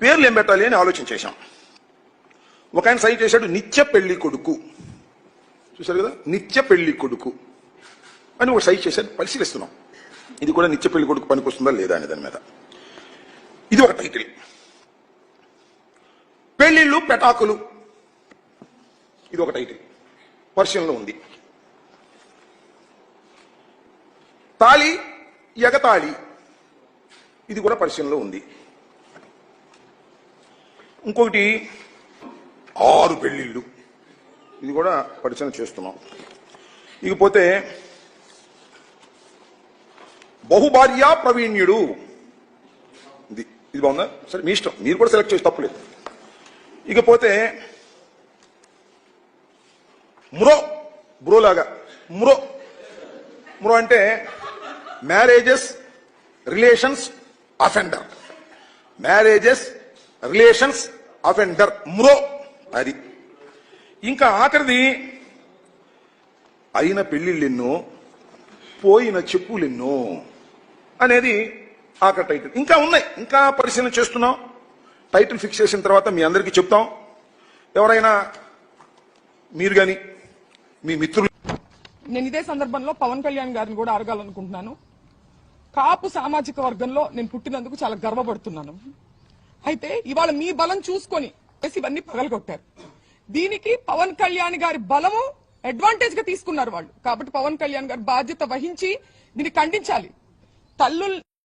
పేర్లు ఏం పెట్టాలి అని ఆలోచన చేశాం. ఒక ఆయన సైట్ చేశాడు నిత్య పెళ్లి కొడుకు. చూశారు కదా, నిత్య పెళ్లి కొడుకు అని ఒక సైట్ చేశాడు. పరిశీలిస్తున్నాం ఇది కూడా నిత్య పెళ్లి కొడుకు పనికి వస్తుందా లేదా అనే దాని మీద. ఇది ఒక టైటిల్. పెళ్లిళ్ళు పెటాకులు ఇది ఒక టైటిల్ పరిశీలనలో ఉంది. తాళి ఎగతాళి ఇది కూడా పరిశీలనలో ఉంది. ఇంకొకటి 6 పెళ్లిళ్ళు ఇది కూడా పరిశీలన చేస్తున్నాం. ఇకపోతే బహుభార్యా ప్రవీణ్యుడు ఇది బాగుందా? సరే మీ ఇష్టం, మీరు కూడా సెలెక్ట్ చేసి తప్పులేదు. ఇకపోతే బ్రోలాగా మురో అంటే మ్యారేజెస్ రిలేషన్స్ అఫెండర్. మురో అది. ఇంకా ఆఖరిది అయిన పెళ్లిళ్ళెన్నో పోయిన చెప్పులెన్నో అనేది ఆఖరి టైటిల్. ఇంకా ఉన్నాయి, ఇంకా పరిశీలన చేస్తున్నాం. టైటిల్ ఫిక్స్ చేసిన తర్వాత మీ అందరికీ చెప్తాం. ఎవరైనా మీరు గాని మీ మిత్రులు. నేను ఇదే సందర్భంలో పవన్ కళ్యాణ్ గారిని కూడా అడగాలనుకుంటున్నాను. కాపు సామాజిక వర్గంలో నేను పుట్టినందుకు చాలా గర్వపడుతున్నాను. అయితే ఇవాళ మీ బలం చూసుకొని ఇవన్నీ పగలగొట్టారు. దీనికి పవన్ కళ్యాణ్ గారి బలము అడ్వాంటేజ్ గా తీసుకున్నారు వాళ్ళు. కాబట్టి పవన్ కళ్యాణ్ గారి బాధ్యత వహించి దీన్ని ఖండించాలి. తల్లులు